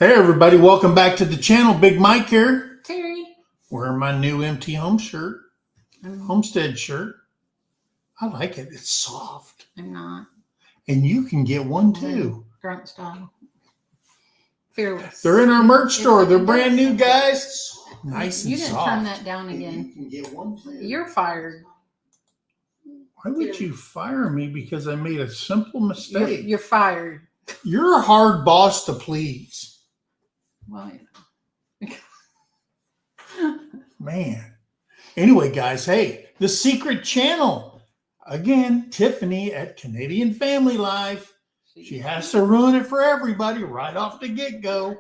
Hey everybody, welcome back to the channel. Big Mike here. Terry. Wearing my new empty home shirt. Homestead shirt. I like it. It's soft. I'm not. And you can get one too. Grunt style. Fearless. They're in our merch store. They're brand new, guys. Nice and soft. You didn't turn that down again. You can get one too. You're fired. Why would you fire me because I made a simple mistake? You're fired. You're a hard boss to please. Well, you know. Man. Anyway, guys, hey, the secret channel. Again, Tiffany at Canadian Family Life. She has to ruin it for everybody right off the get-go.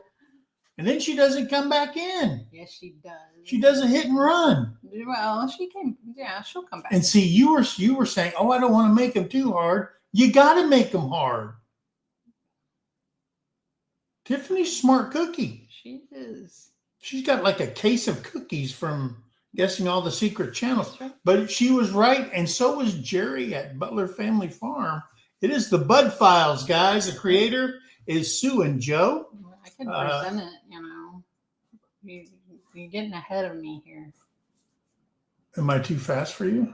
And then she doesn't come back in. Yes, she does. She does a hit and run. Well, she came. Yeah, she'll come back. And see, you were saying, oh, I don't want to make them too hard. You got to make them hard. Tiffany's a smart cookie. She is. She's got like a case of cookies from guessing all the secret channels. Right. But she was right, and so was Jerry at Butler Family Farm. It is the Bud Files, guys. The creator is Sue and Joe. I can present it, you know. You're getting ahead of me here. Am I too fast for you?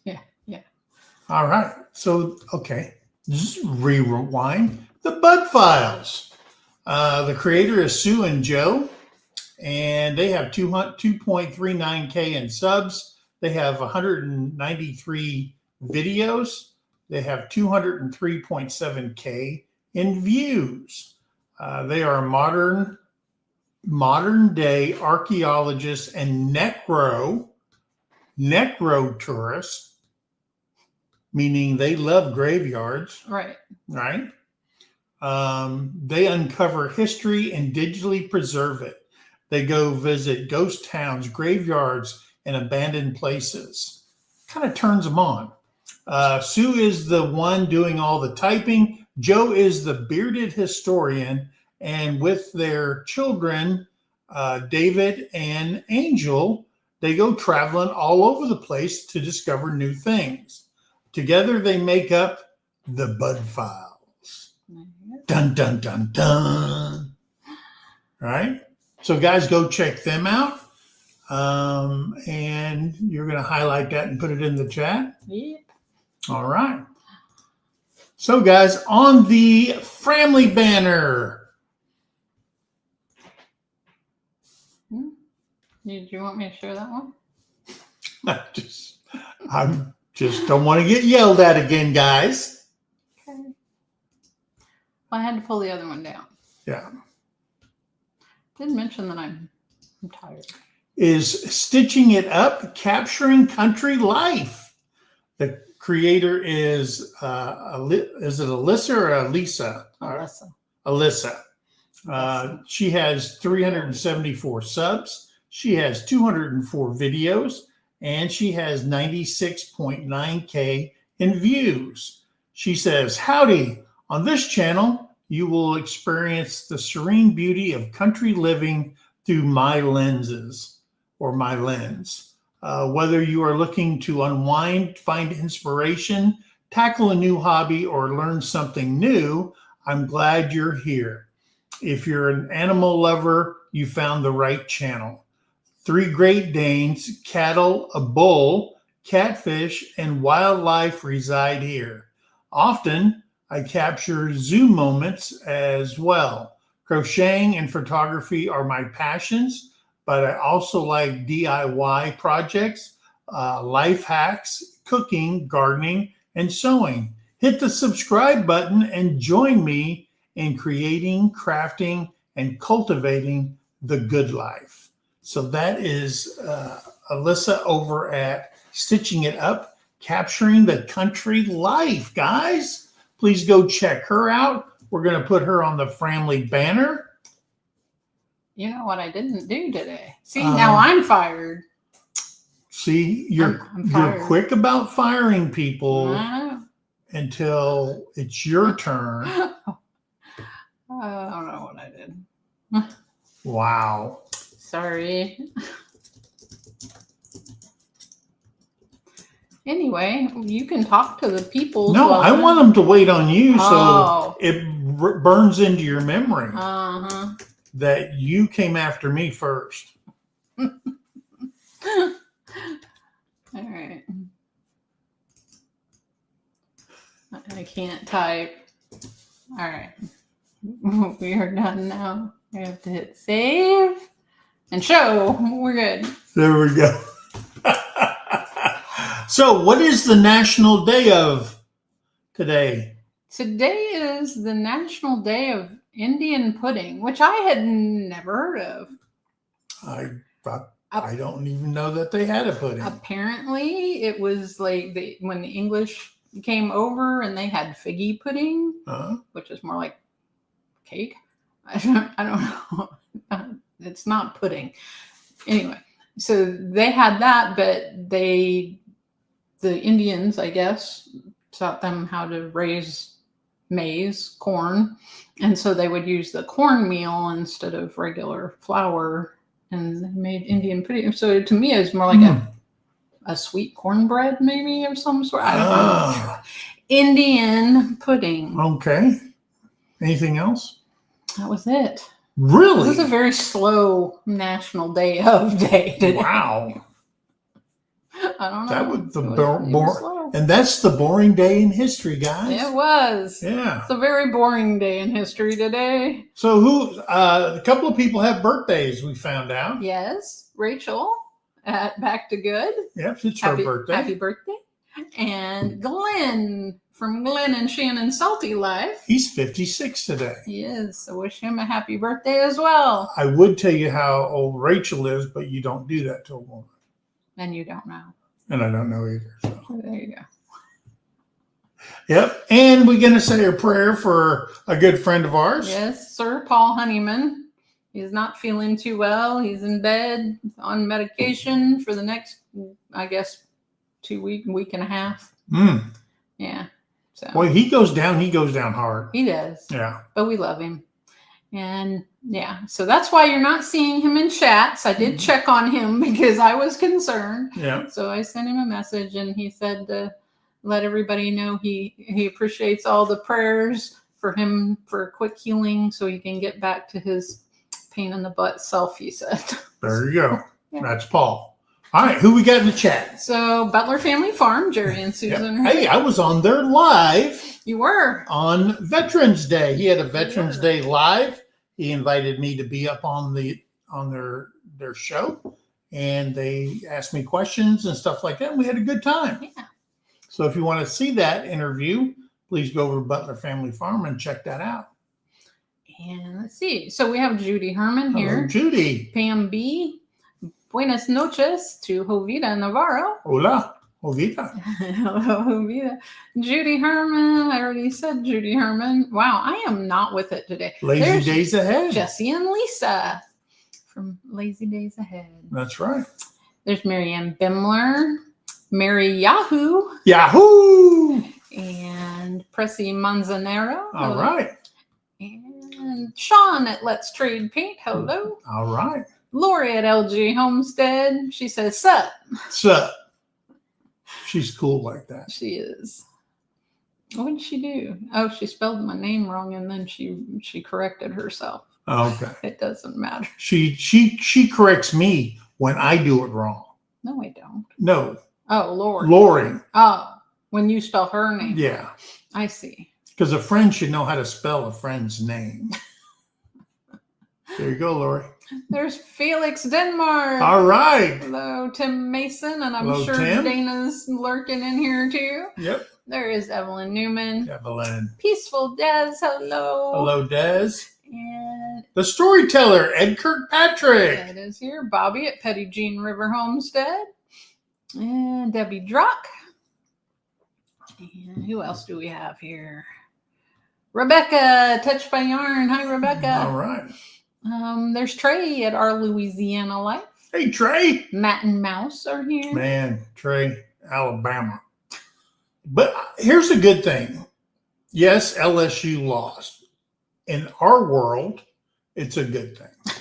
Yeah. All right. So, okay. Just rewind. The Bud Files. The creator is Sue and Joe, and they have 2.39K in subs. They have 193 videos. They have 203.7K in views. They are modern day archaeologists and necro tourists, meaning they love graveyards. Right. Right. They uncover history and digitally preserve it. They go visit ghost towns, graveyards, and abandoned places. Kind of turns them on. Sue is the one doing all the typing. Joe is the bearded historian. And with their children, David and Angel, they go traveling all over the place to discover new things. Together, they make up the Bud Files. Dun, dun, dun, dun. Right? So, guys, go check them out. And you're going to highlight that and put it in the chat? Yeah. All right. So, guys, on the family banner. Did you want me to share that one? I just don't want to get yelled at again, guys. Okay. Well, I had to pull the other one down. Yeah. Didn't mention that I'm tired. Is Stitching It Up, Capturing Country Life. The creator is it Alyssa or Elisa? Alyssa. She has 374 subs. She has 204 videos, and she has 96.9K in views. She says, howdy, on this channel, you will experience the serene beauty of country living through my lenses, or my lens. Whether you are looking to unwind, find inspiration, tackle a new hobby, or learn something new, I'm glad you're here. If you're an animal lover, you found the right channel. 3 Great Danes, cattle, a bull, catfish, and wildlife reside here. Often, I capture zoo moments as well. Crocheting and photography are my passions, but I also like DIY projects, life hacks, cooking, gardening, and sewing. Hit the subscribe button and join me in creating, crafting, and cultivating the good life. So that is Alyssa over at Stitching It Up, Capturing the Country Life, guys. Please go check her out. We're going to put her on the family banner. You know what I didn't do today? See, now I'm fired. See, you're quick about firing people until it's your turn. I don't know what I did. Wow. Sorry. Anyway, you can talk to the people. No, I want them to wait on you so it burns into your memory. Uh-huh. that you came after me first. All right. I can't type. All right. We are done now. I have to hit save and show. We're good. There we go. So, what is the national day of today? Today is the National Day of Indian Pudding, which I had never heard of. I don't even know that they had a pudding. Apparently, it was like when the English came over and they had figgy pudding, which is more like cake. I don't know. It's not pudding. Anyway, so they had that, but the Indians, I guess, taught them how to raise maize, corn, and so they would use the cornmeal instead of regular flour, and they made Indian pudding. So to me, it's more like a sweet cornbread, maybe, of some sort. I don't know. Indian pudding. Okay. Anything else? That was it. Really? It was a very slow National Day of Day today. Wow. I don't know. That was the slow. And that's the boring day in history, guys. It was. Yeah. It's a very boring day in history today. So a couple of people have birthdays, we found out. Yes. Rachel at Back to Good. Yep, it's her birthday. Happy birthday. And Glenn from Glenn and Shannon Salty Life. He's 56 today. He is. So wish him a happy birthday as well. I would tell you how old Rachel is, but you don't do that to a woman. And you don't know. And I don't know either. So. There you go. Yep. And we're going to say a prayer for a good friend of ours. Yes, Sir Paul Honeyman. He's not feeling too well. He's in bed on medication for the next, I guess, week and a half. Yeah. So. Well, he goes down hard. He does. Yeah. But we love him. And yeah, so that's why you're not seeing him in chats. I did check on him because I was concerned. Yeah. So I sent him a message and he said to let everybody know he appreciates all the prayers for him for a quick healing so he can get back to his pain in the butt self, he said. There you go. Yeah. That's Paul. All right, who we got in the chat? So Butler Family Farm, Jerry and Susan. Hey, I was on there live. You were. On Veterans Day. He had a Veterans Day live. He invited me to be up on their show, and they asked me questions and stuff like that, and we had a good time. Yeah. So if you want to see that interview, please go over to Butler Family Farm and check that out. And let's see. So we have Judy Herman here. Hello, Judy. Pam B. Buenas noches to Jovita Navarro. Hola, Jovita. Hello, Jovita. Judy Herman. I already said Judy Herman. Wow, I am not with it today. Lazy Days Ahead. Jesse and Lisa from Lazy Days Ahead. That's right. There's Marianne Bimler, Mary Yahoo. Yahoo! And Pressy Manzanero. All right. And Sean at Let's Trade Paint. Hello. All right. Lori at LG Homestead. She says, sup. Sup. She's cool like that. She is. What did she do? Oh, she spelled my name wrong and then she corrected herself. Okay. It doesn't matter. She corrects me when I do it wrong. No, I don't. No. Oh, Lori. Lori. Oh, when you spell her name. Yeah. I see. Because a friend should know how to spell a friend's name. There you go, Lori. There's Felix Denmark. All right. Hello, Tim Mason. And I'm Hello, sure Tim. Dana's lurking in here too. Yep. There is Evelyn Newman. Evelyn. Peaceful Des. Hello. Hello, Des. And the storyteller, Ed Kirkpatrick. that is here. Bobby at Petty Jean River Homestead. And Debbie Druck. And who else do we have here? Rebecca, Touched by Yarn. Hi, Rebecca. All right. There's Trey at Our Louisiana Life. Hey, Trey. Matt and Mouse are here. Man, Trey, Alabama. But here's a good thing. Yes, LSU lost. In our world, it's a good thing.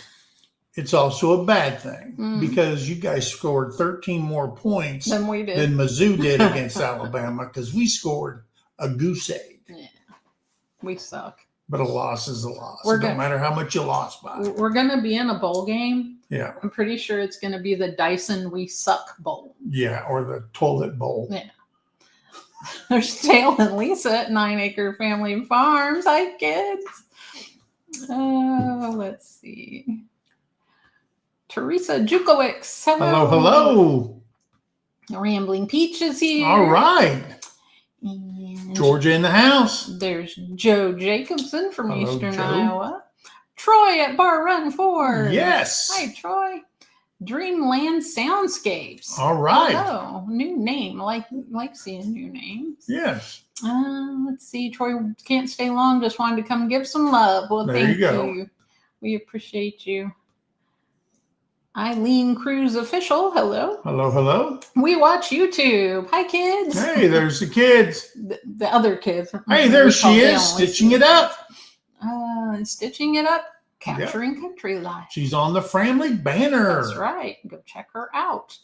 It's also a bad thing because you guys scored 13 more points than we did. Than Mizzou did against Alabama because we scored a goose egg. Yeah, we suck. But a loss is a loss. We're It don't matter how much you lost by. We're going to be in a bowl game. Yeah. I'm pretty sure it's going to be the Dyson We Suck Bowl. Yeah, or the toilet bowl. Yeah. There's Dale and Lisa at 9 Acre Family Farms. Hi, kids. Let's see. Teresa Jukowicz. Hello, hello. Rambling Peach is here. All right. And Georgia in the house. there's Joe Jacobson from Hello, Eastern Joe. Iowa. Troy at Bar Run 4. Yes. Hi, Troy. Dreamland Soundscapes. All right. Hello. New name. I like seeing new names. Yes. Let's see. Troy can't stay long. Just wanted to come give some love. Well, There thank you go. you. We appreciate you. Eileen Cruz Official. Hello. Hello, hello. We watch YouTube. Hi, kids. Hey, there's the kids. The other kids. Hey, there she is, stitching it up. Stitching it up. Capturing country life. She's on the family banner. That's right. Go check her out.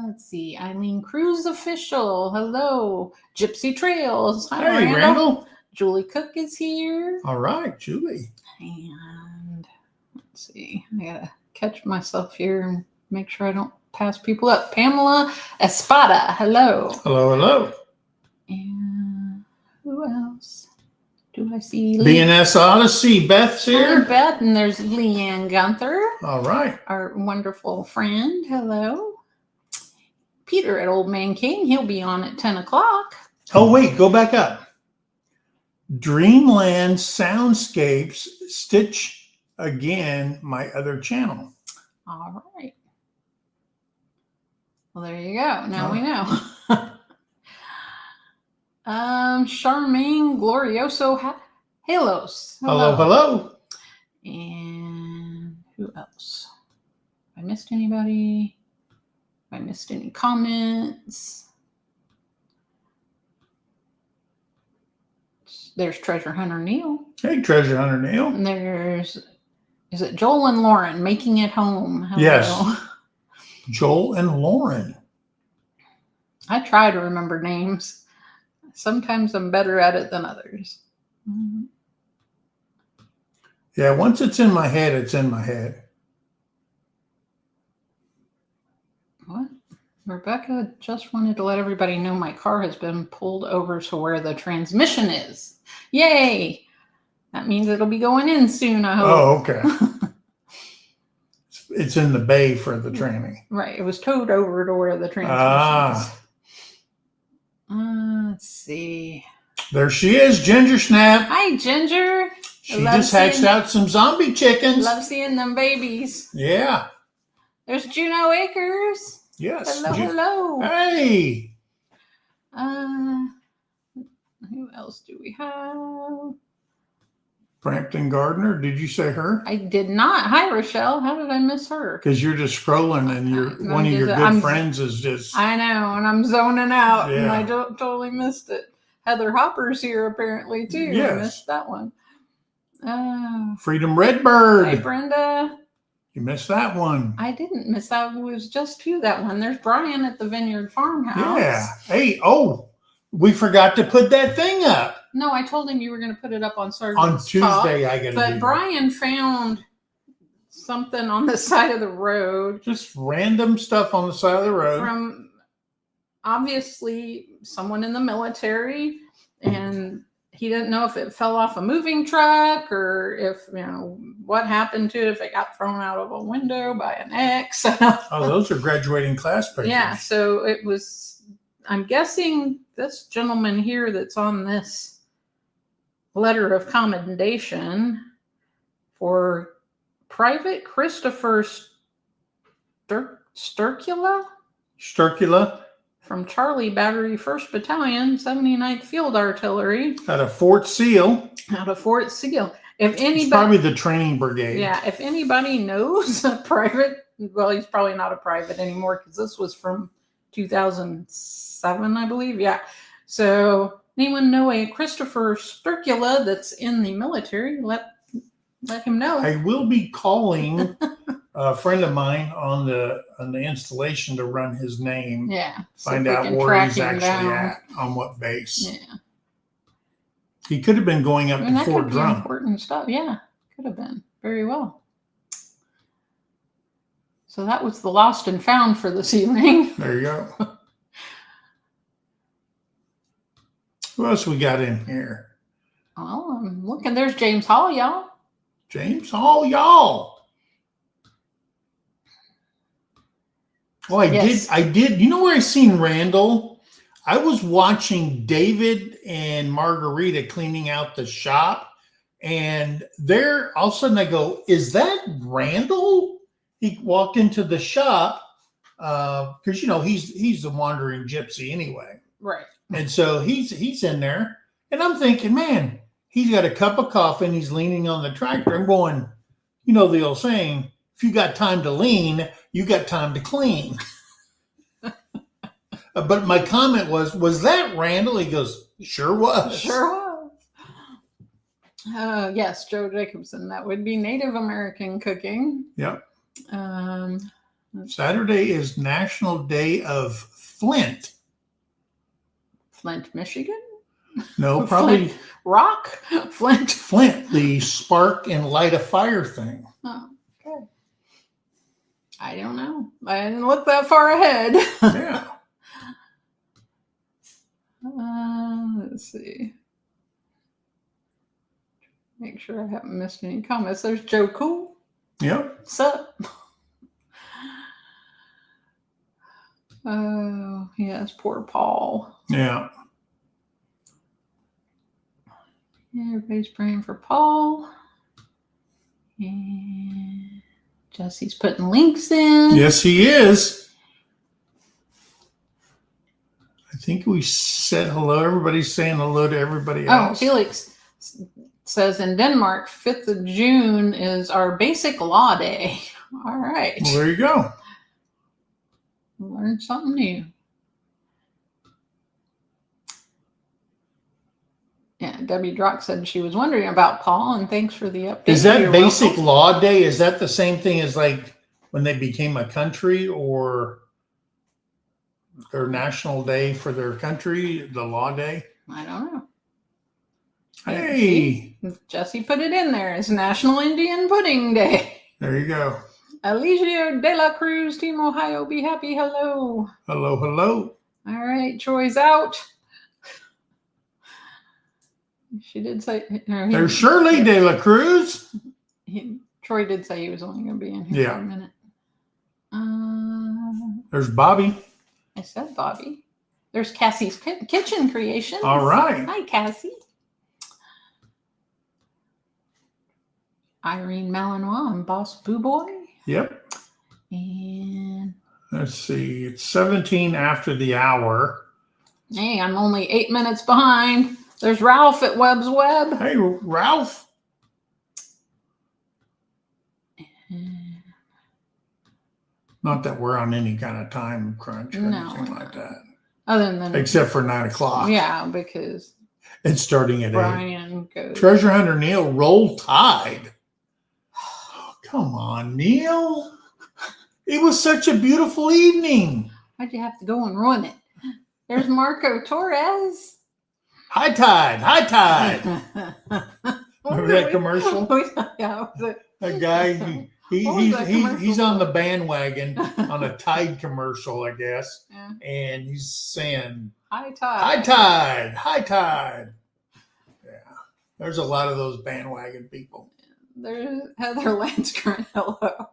Let's see. Eileen Cruz Official. Hello. Gypsy Trails. Hi, Hey, Randall. Julie Cook is here. All right, Julie. And let's see. I gotta catch myself here and make sure I don't pass people up. Pamela Espada. Hello. Hello, hello. And who else? Do I see? BNS Odyssey. Beth's Hi, here. Beth, and there's Leanne Gunther, All right. our wonderful friend. Hello. Peter at Old Man King. He'll be on at 10 o'clock. Oh, wait, go back up. Dreamland Soundscapes. Stitch again, my other channel. All right. Well, there you go. Now Oh. we know. Charmaine Glorioso Halos. Hello, hello. And who else? Have I missed anybody? Have I missed any comments? There's Treasure Hunter Neil. Hey, Treasure Hunter Neil. And is it Joel and Lauren making it home? Hello. Yes. Joel and Lauren. I try to remember names. Sometimes I'm better at it than others. Yeah, once it's in my head, it's in my head. What? Rebecca just wanted to let everybody know my car has been pulled over to where the transmission is. Yay! That means it'll be going in soon, I hope. Oh, okay. It's in the bay for the tranny. Right. It was towed over to where the transmission is. Let's see. There she is, Ginger Snap. Hi, Ginger. She just hatched out some zombie chickens. Love seeing them babies. Yeah. There's Juno Akers. Yes. Hello, hello. Hey. Who else do we have? Frampton Gardner. Did you say her? I did not. Hi, Rochelle. How did I miss her? Because you're just scrolling and one of your good friends is just. I know, and I'm zoning out, and Yeah. I totally missed it. Heather Hopper's here apparently too. Yes. I missed that one. Freedom Redbird. Hi, Brenda. You missed that one. I didn't miss that. It was just you, that one. There's Brian at the Vineyard Farmhouse. Yeah. Hey, we forgot to put that thing up. No, I told him you were going to put it up on Sergeant's On Tuesday, Talk, I got to do but that. Brian found something on the side of the road. Just random stuff on the side of the road. From obviously someone in the military, and he didn't know if it fell off a moving truck or if, what happened to it, if it got thrown out of a window by an ex. Oh, those are graduating class pictures. Yeah, so it was, I'm guessing this gentleman here that's on this letter of commendation for Private Christopher Sturkula from Charlie Battery 1st Battalion, 79th Field Artillery. Out of Fort Seal. Out of Fort Seal. If anybody, It's probably the training brigade. yeah, if anybody knows a private, well, he's probably not a private anymore because this was from 2007, I believe. Yeah. So anyone know a Christopher Sturkula that's in the military? Let him know. I will be calling a friend of mine on the installation to run his name. Yeah. Find out where he's actually at, on what base. Yeah. He could have been going up I mean, to that Fort could be Drum. important stuff. Yeah, could have been. Very well. So that was the lost and found for this evening. There you go. Who else we got in here? Oh, I'm looking. There's James Hall, y'all. James Hall, y'all. Oh, I did. You know where I seen Randall? I was watching David and Margarita cleaning out the shop, and there, all of a sudden I go, is that Randall? He walked into the shop, because, he's the wandering gypsy anyway. Right. And so he's in there, and I'm thinking, man, he's got a cup of coffee and he's leaning on the tractor. I'm going, the old saying, if you got time to lean, you got time to clean. But my comment was that Randall? He goes, sure was. Sure was. Yes, Joe Jacobson. That would be Native American cooking. Yep. Saturday is National Day of Flint. Flint, Michigan? No, probably Flint Rock? Flint. Flint, the spark and light a fire thing. Oh, okay. I don't know. I didn't look that far ahead. Yeah. Let's see. Make sure I haven't missed any comments. There's Joe Cool. Yep. Sup? Oh, yes, poor Paul. Yeah. Everybody's praying for Paul. And Jesse's putting links in. Yes, he is. I think we said hello. Everybody's saying hello to everybody else. Oh, Felix says in Denmark, 5th of June is our basic law day. All right. Well, there you go. Learned something new. Yeah, Debbie Drock said she was wondering about Paul, and thanks for the update. Is that You're basic welcome. law day? Is that the same thing as like when they became a country, or their national day for their country, the law day? I don't know. Hey, Jesse put it in there. It's National Indian Pudding Day. there you go. Eligio de la Cruz, Team Ohio, be happy. Hello. Hello, hello. All right, Troy's out. She did say. There's Shirley de la Cruz. Troy did say he was only going to be in here for a minute. There's Bobby. I said Bobby. There's Cassie's Kitchen Creations. All right. Hi, Cassie. Irene Malinois and Boss Boo Boy. Yep. And let's see. It's 17 after the hour. Hey, I'm only 8 minutes behind. There's Ralph at Webb's Web. Hey, Ralph. Not that we're on any kind of time crunch or anything like that. Other than except for 9 o'clock. Yeah, because it's starting at Brian 8. Goes. Treasure Hunter Neil, Roll Tide. Oh, come on, Neil. It was such a beautiful evening. Why'd you have to go and ruin it? There's Marco Torres. High tide, high tide. Remember that commercial? Yeah, that guy, he's on the bandwagon on a Tide commercial, I guess. Yeah. And he's saying, high tide. High tide, high tide. Yeah. There's a lot of those bandwagon people. There's Heather Landskern. Hello.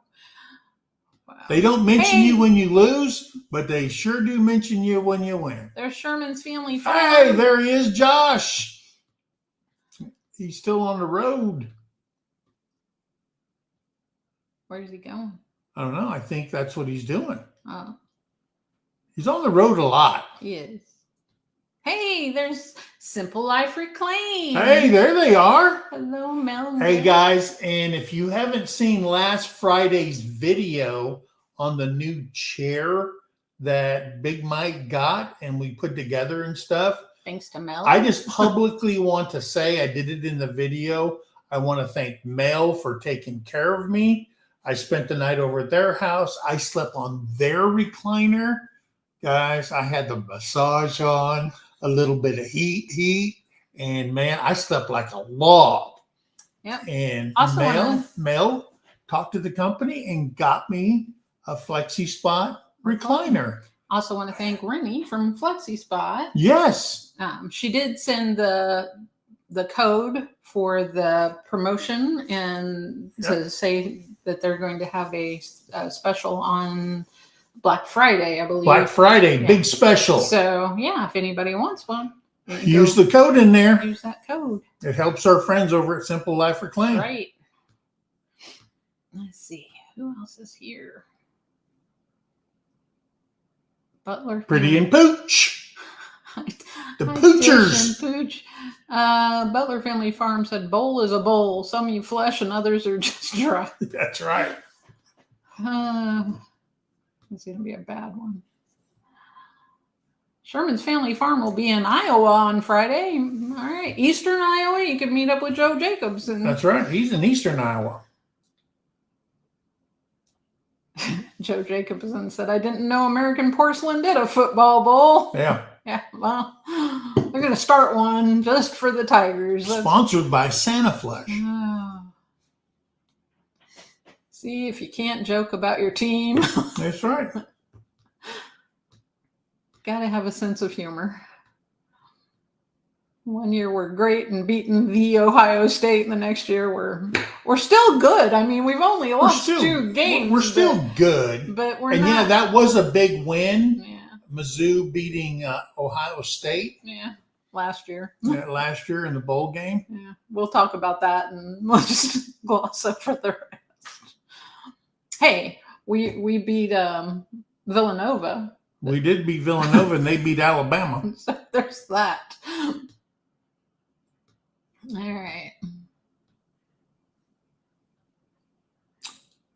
Wow. They don't mention you when you lose, but they sure do mention you when you win. There's Sherman's Family Farm. Hey, there he is, Josh. He's still on the road. Where's he going? I don't know. I think that's what he's doing. Oh. He's on the road a lot. He is. Hey, there's Simple Life Reclaimed. Hey, there they are. Hello, Mel. Hey, guys. And if you haven't seen last Friday's video on the new chair that Big Mike got and we put together and stuff. Thanks to Mel. I just publicly want to say, I did it in the video. I want to thank Mel for taking care of me. I spent the night over at their house. I slept on their recliner. Guys, I had the massage on, a little bit of heat, and man, I slept like a log. Yep. And Also Mel talked to the company and got me a Flexi Spot recliner. Also want to thank Rennie from Flexi Spot. Yes. She did send the code for the promotion and to say that they're going to have a special on Black Friday, I believe. Black Friday, big special. So yeah, if anybody wants one, use the code in there. Use that code. It helps our friends over at Simple Life Reclaim. Right. Let's see. Who else is here? Butler. Pretty and Pooch. The Poochers. Pooch. Butler Family Farm said, bowl is a bowl. Some eat flesh and others are just dry. That's right. It's going to be a bad one. Sherman's Family Farm will be in Iowa on Friday. All right. Eastern Iowa. You can meet up with Joe Jacobson. That's right. He's in Eastern Iowa. Joe Jacobson said, I didn't know American Porcelain did a football bowl. Yeah. Yeah. Well, they're going to start one just for the Tigers. Sponsored by Santa Flesh. See if you can't joke about your team. That's right. Got to have a sense of humor. One year we're great and beating the Ohio State, and the next year we're still good. I mean, we've only lost 2 games. We're still good. But we're and not. Yeah, that was a big win. Yeah. Mizzou beating Ohio State. Yeah, last year. Last year in the bowl game. Yeah, we'll talk about that and we'll just gloss over the rest. Hey, we beat Villanova. We did beat Villanova and they beat Alabama. So there's that. All right.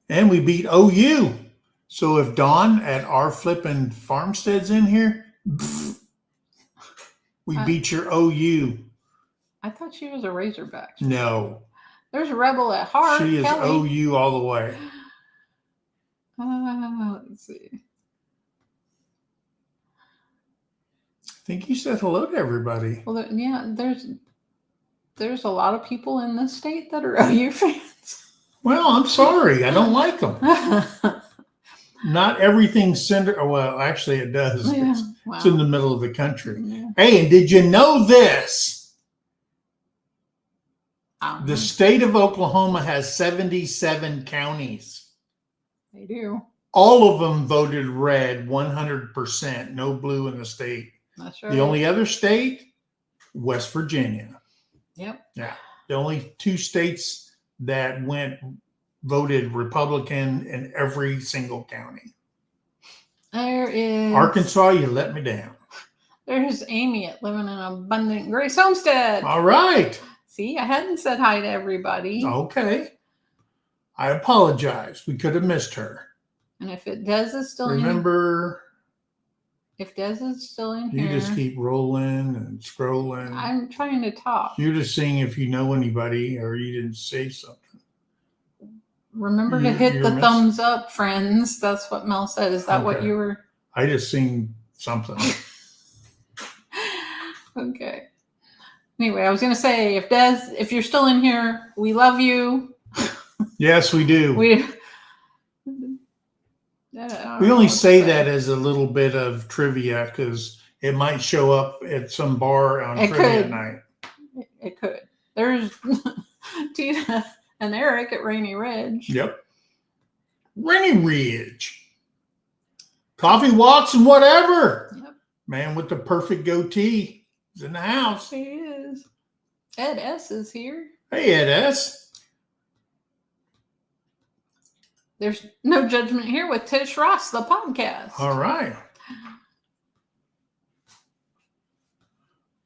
And we beat OU. So if Dawn at our flipping Farmstead's in here, we beat your OU. I thought she was a Razorback. No. There's a Rebel at heart. She is Kelly. OU all the way. Let's see. I think you said hello to everybody. Well, yeah, there's a lot of people in this state that are OU fans. Well, I'm sorry. I don't like them. Not everything's centered. Well, actually, it does. Yeah. It's in the middle of the country. Yeah. Hey, and did you know this? The state of Oklahoma has 77 counties. They do. All of them voted red, 100%. No blue in the state. That's right. The only other state, West Virginia. Yep. Yeah. The only 2 states that voted Republican in every single county. There is Arkansas, you let me down. There's Amy at Living in Abundant Grace Homestead. All right. See, I hadn't said hi to everybody. Okay. I apologize. We could have missed her. And if it Des is still Remember, if Des is still in you here, just keep rolling and scrolling. I'm trying to talk. You're just seeing if you know anybody or you didn't say something. Remember to hit the thumbs up, friends. That's what Mel said. Is that what you were? I just seen something. Okay. Anyway, I was going to say, if you're still in here, we love you. Yes, we do. We only say that as a little bit of trivia because it might show up at some bar on trivia night. It could. There's Tina and Eric at Rainy Ridge. Yep. Rainy Ridge. Coffee walks and whatever. Yep. Man with the perfect goatee is in the house. He is. Ed S is here. Hey, Ed S. There's no judgment here with Tish Ross, the podcast. All right.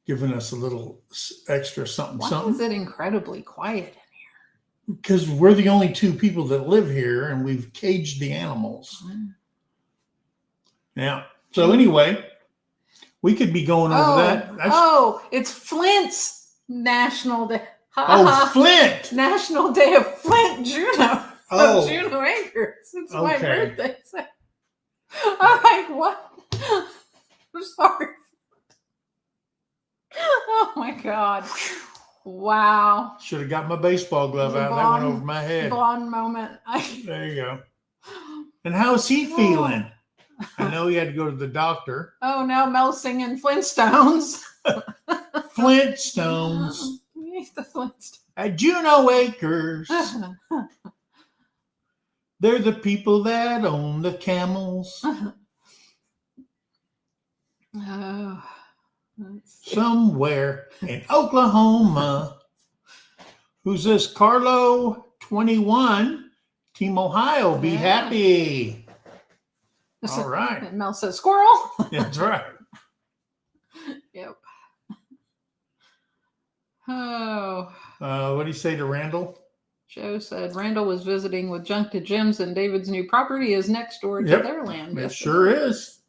Giving us a little extra something. Why is it incredibly quiet in here? Because we're the only 2 people that live here and we've caged the animals. Yeah. So anyway, we could be going over that. It's Flint's National Day. Flint! National Day of Flint, Juneau. Oh. Juneau Acres. It's my birthday. I'm like, what? I'm sorry. Oh my God. Wow. Should have got my baseball glove out. That went over my head. Blonde moment. There you go. And how's he feeling? I know he had to go to the doctor. Oh, now Mel's singing Flintstones. Flintstones. The Flintstones. At Juneau Acres. They're the people that own the camels. Oh, Somewhere in Oklahoma. Who's this? Carlo 21. Team Ohio. Be happy. All right. And Mel says squirrel. That's right. Yep. Oh. What do you say to Randall? Joe said Randall was visiting with Junk to Jim's, and David's new property is next door to their land. It sure is.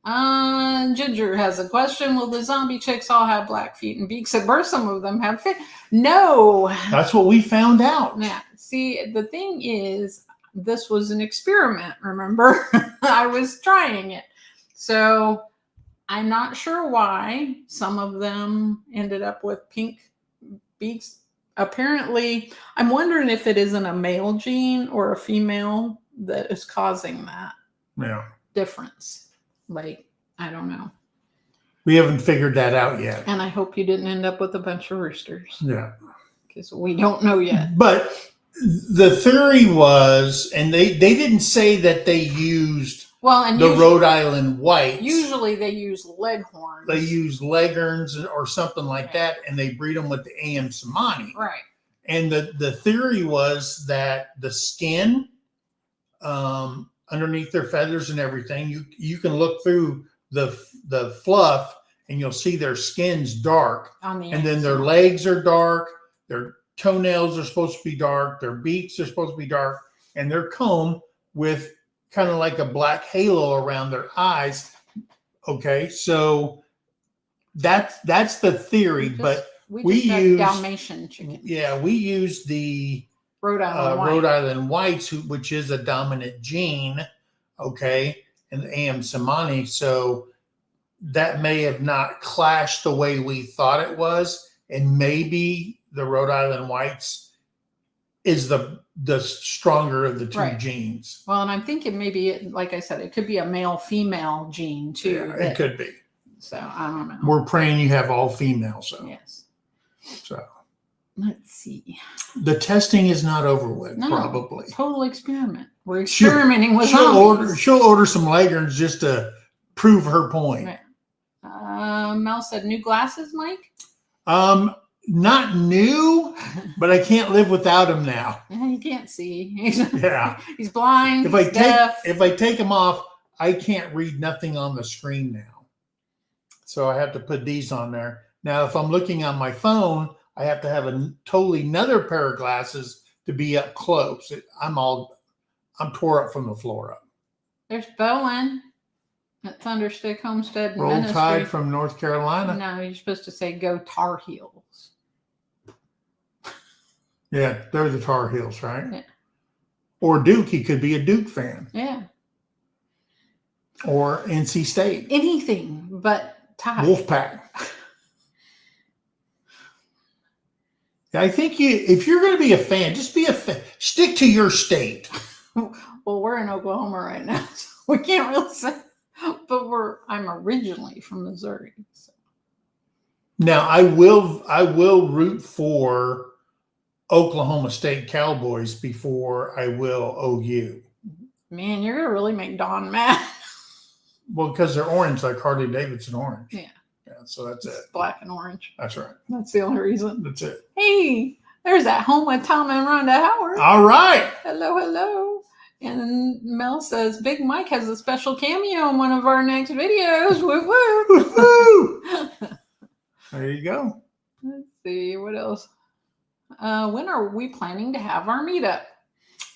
Ginger has a question. Will the zombie chicks all have black feet and beaks at birth? Some of them have fit. No. That's what we found out. Yeah. See, the thing is, this was an experiment, remember? I was trying it. So I'm not sure why some of them ended up with pink beaks. Apparently, I'm wondering if it isn't a male gene or a female that is causing that difference. Like, I don't know. We haven't figured that out yet. And I hope you didn't end up with a bunch of roosters. Yeah. Because we don't know yet. But the theory was, and they didn't say that they used Rhode Island whites. Usually they use leghorns. They use leghorns or something like that, and they breed them with the AM Samani. Right. And the theory was that the skin underneath their feathers and everything, you can look through the fluff and you'll see their skin's dark. And then their legs are dark, their toenails are supposed to be dark, their beaks are supposed to be dark, and their comb with kind of like a black halo around their eyes. Okay, so that's the theory, but we use Dalmatian chicken. Yeah, we use the Rhode Island whites, which is a dominant gene, okay, and the AM Samani. So that may have not clashed the way we thought it was, and maybe the Rhode Island whites is the stronger of the two genes. Well, and I'm thinking maybe, like I said, it could be a male-female gene too. Yeah, it could be. So I don't know. We're praying you have all female. So yes. So let's see. The testing is not over with. Probably total experiment. We're experimenting with zombies. She'll order some leghorns just to prove her point. Right. Mel said new glasses, Mike. Not new, but I can't live without him now. You can't see. He's blind. If I take him off, I can't read nothing on the screen now. So I have to put these on there. Now, if I'm looking on my phone, I have to have a totally another pair of glasses to be up close. I'm tore up from the floor up. There's Bowen at Thunderstick Homestead Roll Ministry. Tide from North Carolina. No, you're supposed to say go Tar Heels. Yeah, they're the Tar Heels, right? Yeah. Or Duke. He could be a Duke fan. Yeah. Or NC State. Anything but Tide. Wolfpack. I think if you're going to be a fan, just be a fan. Stick to your state. Well, we're in Oklahoma right now, so we can't really say. But I'm originally from Missouri. So. Now I will root for Oklahoma State Cowboys before I will OU. Man, you're gonna really make Don mad. Well, because they're orange, like Harley Davidson orange. Yeah. Yeah, so that's it. Black and orange. That's right. That's the only reason. That's it. Hey, there's that Home with Tom and Rhonda Howard. All right. Hello, hello. And Mel says Big Mike has a special cameo in one of our next videos. Woo woo. There you go. Let's see what else. When are we planning to have our meetup?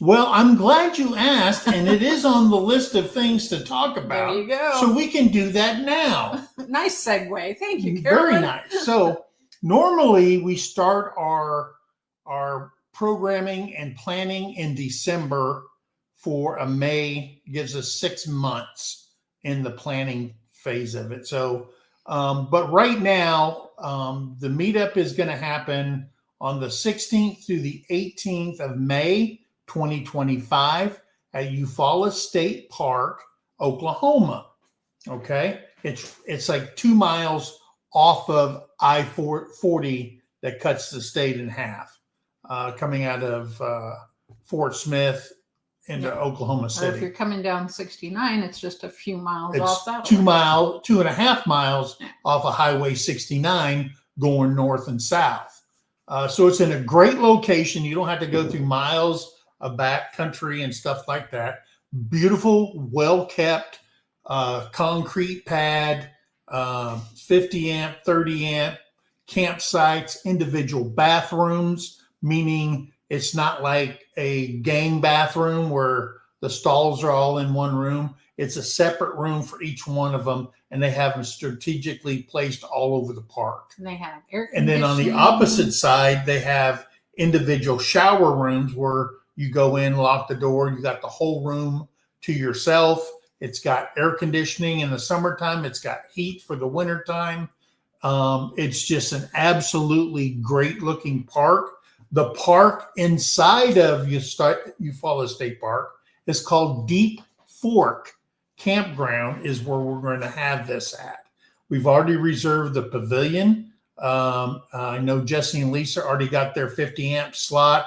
Well, I'm glad you asked, and it is on the list of things to talk about. There you go. So we can do that now. Nice segue. Thank you, Carolyn. Very nice. So normally we start our programming and planning in December for a May. Gives us 6 months in the planning phase of it. So But right now, the meetup is going to happen on the 16th through the 18th of May, 2025 at Eufaula State Park, Oklahoma. Okay. It's like 2 miles off of I-40 that cuts the state in half, coming out of Fort Smith into Oklahoma Or City. if you're coming down 69, it's just a few miles It's off that. 2.5 miles off of Highway 69 going north and south. So it's in a great location. You don't have to go through miles of back country and stuff like that. Beautiful, well-kept concrete pad, 50 amp, 30 amp campsites, individual bathrooms, meaning it's not like a gang bathroom where the stalls are all in one room. It's a separate room for each one of them, and they have them strategically placed all over the park. And they have air And conditioning. then on the opposite side, they have individual shower rooms where you go in, lock the door, you got the whole room to yourself. It's got air conditioning in the summertime. It's got heat for the wintertime. It's just an absolutely great looking park. The park inside of Eufaula State Park is called Deep Fork Campground, is where we're going to have this at. We've already reserved the pavilion. I know Jesse and Lisa already got their 50 amp slot.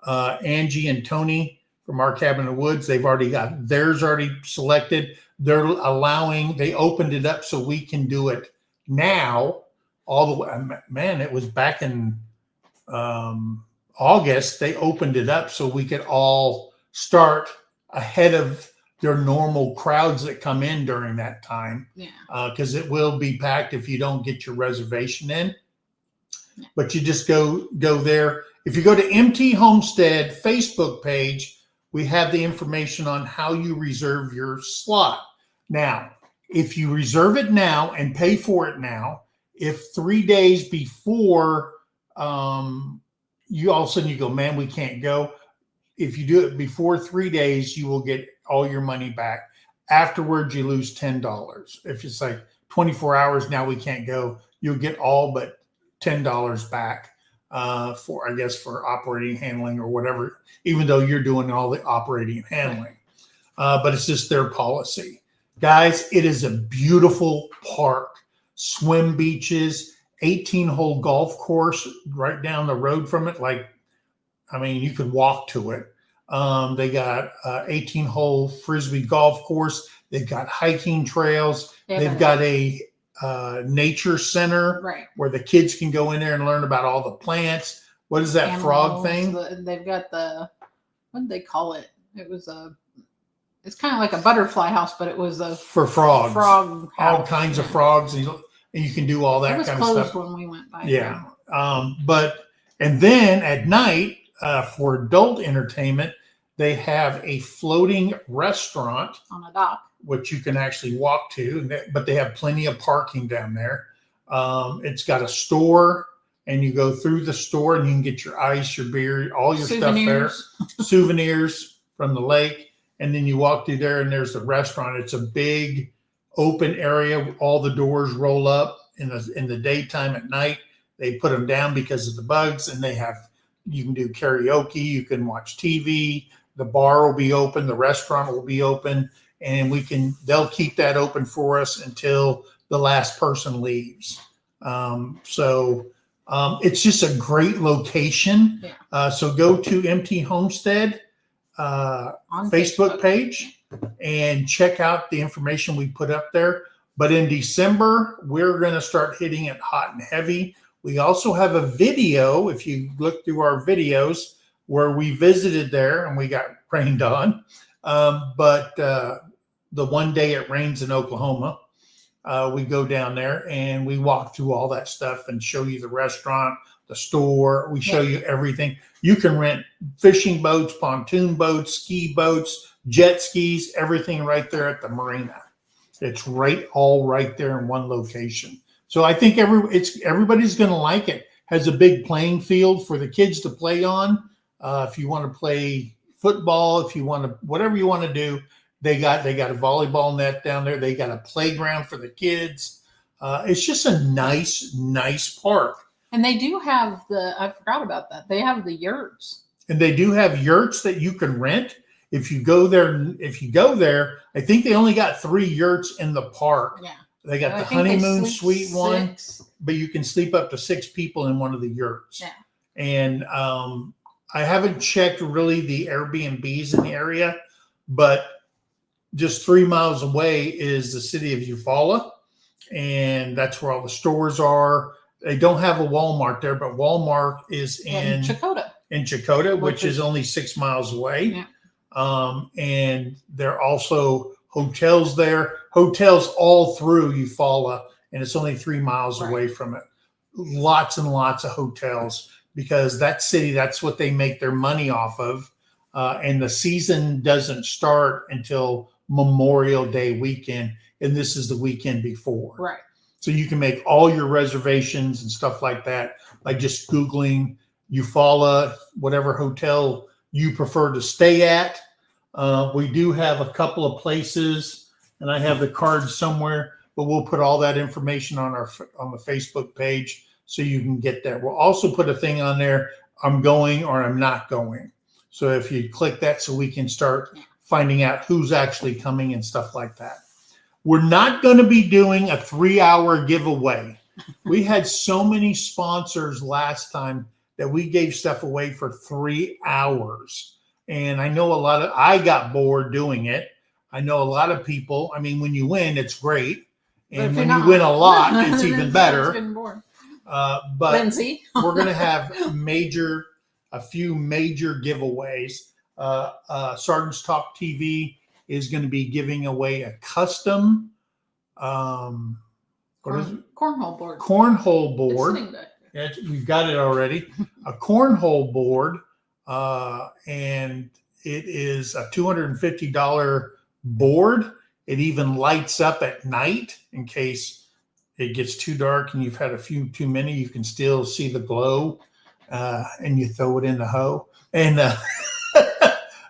Angie and Tony from Our Cabin in the Woods, they've already got theirs already selected. They opened it up so we can do it now all the way. Man, it was back in August. They opened it up so we could all start ahead of their normal crowds that come in during that time. Because it will be packed if you don't get your reservation in. But you just go there. If you go to MT Homestead Facebook page, we have the information on how you reserve your slot. Now, if you reserve it now and pay for it now, if 3 days before you all of a sudden you go, man, we can't go. If you do it before 3 days, you will get all your money back. Afterwards, you lose $10. If it's like 24 hours, now we can't go, you'll get all but $10 back for operating, handling, or whatever, even though you're doing all the operating and handling. But it's just their policy. Guys, it is a beautiful park. Swim beaches, 18-hole golf course right down the road from it. You could walk to it. They got 18-hole Frisbee golf course. They've got hiking trails. They've got a nature center where the kids can go in there and learn about all the plants. What is that animals, frog thing? They've got what did they call it? It's kind of like a butterfly house, but it was for frogs. Frog house. All kinds of frogs, and you can do all that kind of stuff. It was closed when we went by. Yeah. And then at night, for adult entertainment, they have a floating restaurant on a dock, which you can actually walk to, but they have plenty of parking down there. It's got a store, and you go through the store and you can get your ice, your beer, all your souvenirs. Stuff there, souvenirs from the lake. And then you walk through there and there's the restaurant. It's a big open area. All the doors roll up in the daytime. At night, they put them down because of the bugs, and you can do karaoke. You can watch TV. The bar will be open. The restaurant will be open. And they'll keep that open for us until the last person leaves. It's just a great location. So go to MT Homestead on Facebook page and check out the information we put up there. But in December, we're going to start hitting it hot and heavy. We also have a video, if you look through our videos, where we visited there and we got rained on. But the one day it rains in Oklahoma, we go down there and we walk through all that stuff and show you the restaurant, the store. We show you everything. You can rent fishing boats, pontoon boats, ski boats, jet skis, everything right there at the marina. It's all right there in one location. So I think everybody's going to like it. Has a big playing field for the kids to play on. If you want to play football, if you want to, whatever you want to do, they got a volleyball net down there. They got a playground for the kids. It's just a nice park. And they do have I forgot about that. They have the yurts. And they do have yurts that you can rent. If you go there, I think they only got 3 yurts in the park. Yeah. They got the honeymoon suite one, but you can sleep up to 6 people in one of the yurts. Yeah. And I haven't checked really the Airbnbs in the area, but just 3 miles away is the city of Eufaula, and that's where all the stores are. They don't have a Walmart there, but Walmart is in Chakotah, which is only 6 miles away. Yeah. And there are also hotels there, hotels all through Eufaula, and it's only 3 miles away from it. Lots and lots of hotels, because that city, that's what they make their money off of. And the season doesn't start until Memorial Day weekend, and this is the weekend before. Right. So you can make all your reservations and stuff like that by just Googling Eufaula, whatever hotel you prefer to stay at. We do have a couple of places, and I have the cards somewhere, but we'll put all that information on the Facebook page so you can get there. We'll also put a thing on there, I'm going or I'm not going. So if you click that, so we can start finding out who's actually coming and stuff like that. We're not going to be doing a 3-hour giveaway. We had so many sponsors last time that we gave stuff away for 3 hours. And I know I got bored doing it. I know a lot of people, I mean, when you win, it's great. And when you win a lot, it's even better. But Lindsay. We're going to have a few major giveaways. Sergeant's Talk TV is going to be giving away a custom cornhole board. Cornhole board. We've got it already. A cornhole board, and it is a $250 board. It even lights up at night in case it gets too dark and you've had a few too many. You can still see the glow, and you throw it in the hoe. And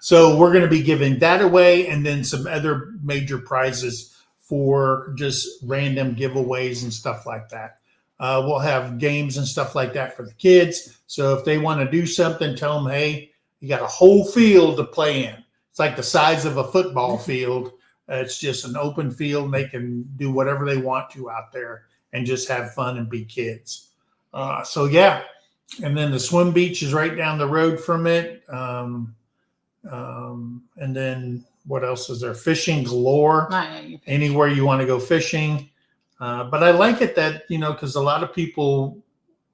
so we're going to be giving that away, and then some other major prizes for just random giveaways and stuff like that. We'll have games and stuff like that for the kids. So if they want to do something, tell them, hey, you got a whole field to play in. It's like the size of a football field. It's just an open field, and they can do whatever they want to out there and just have fun and be kids. So yeah. And then the swim beach is right down the road from it. And then what else is there? Fishing galore. Anywhere you want to go fishing. But I like it that, because a lot of people,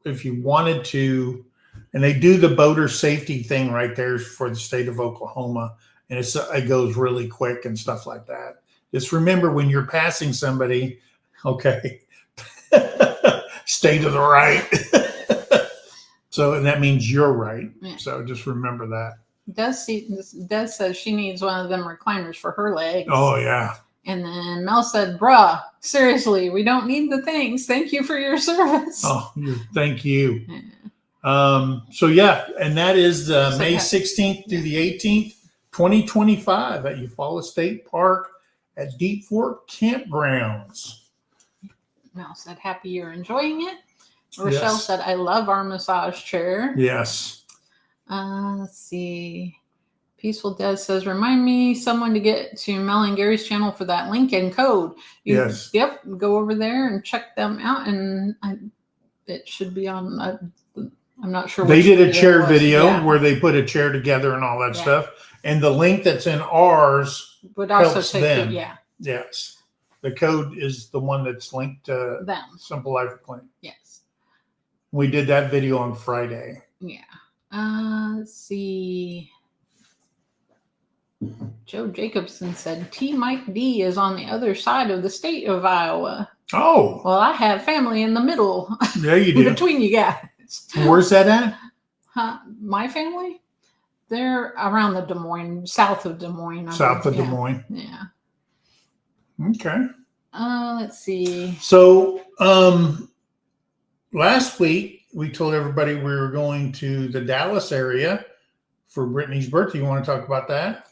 if you wanted to, and they do the boater safety thing right there for the state of Oklahoma, and it goes really quick and stuff like that. Just remember when you're passing somebody, okay, stay to the right. So, and that means you're right. Yeah. So just remember that. Des says she needs one of them recliners for her legs. Oh, yeah. And then Mel said, bruh, seriously, we don't need the things. Thank you for your service. Oh, thank you. Yeah. So, yeah, and that is May 16th through the 18th, 2025 at Eufaula State Park at Deep Fork Campgrounds. Mel said, happy you're enjoying it. Rochelle said, I love our massage chair. Yes. Let's see. Peaceful Des says, remind me someone to get to Mel and Gary's channel for that link and code. Yes. Yep. Go over there and check them out. And it should be on, I'm not sure. They did a chair video where they put a chair together and all that stuff. And the link that's in ours would also helps take them. Yes. The code is the one that's linked to them. Simple Life Clinic. Yes. We did that video on Friday. Yeah. Let's see. Joe Jacobson said T Mike D is on the other side of the state of Iowa. Oh. Well, I have family in the middle. Yeah, you do. Between you guys. Where's that at? My family? They're around the Des Moines, south of Des Moines. South of Des Moines. Yeah. Okay. Let's see. So, last week we told everybody we were going to the Dallas area for Brittany's birthday. You want to talk about that?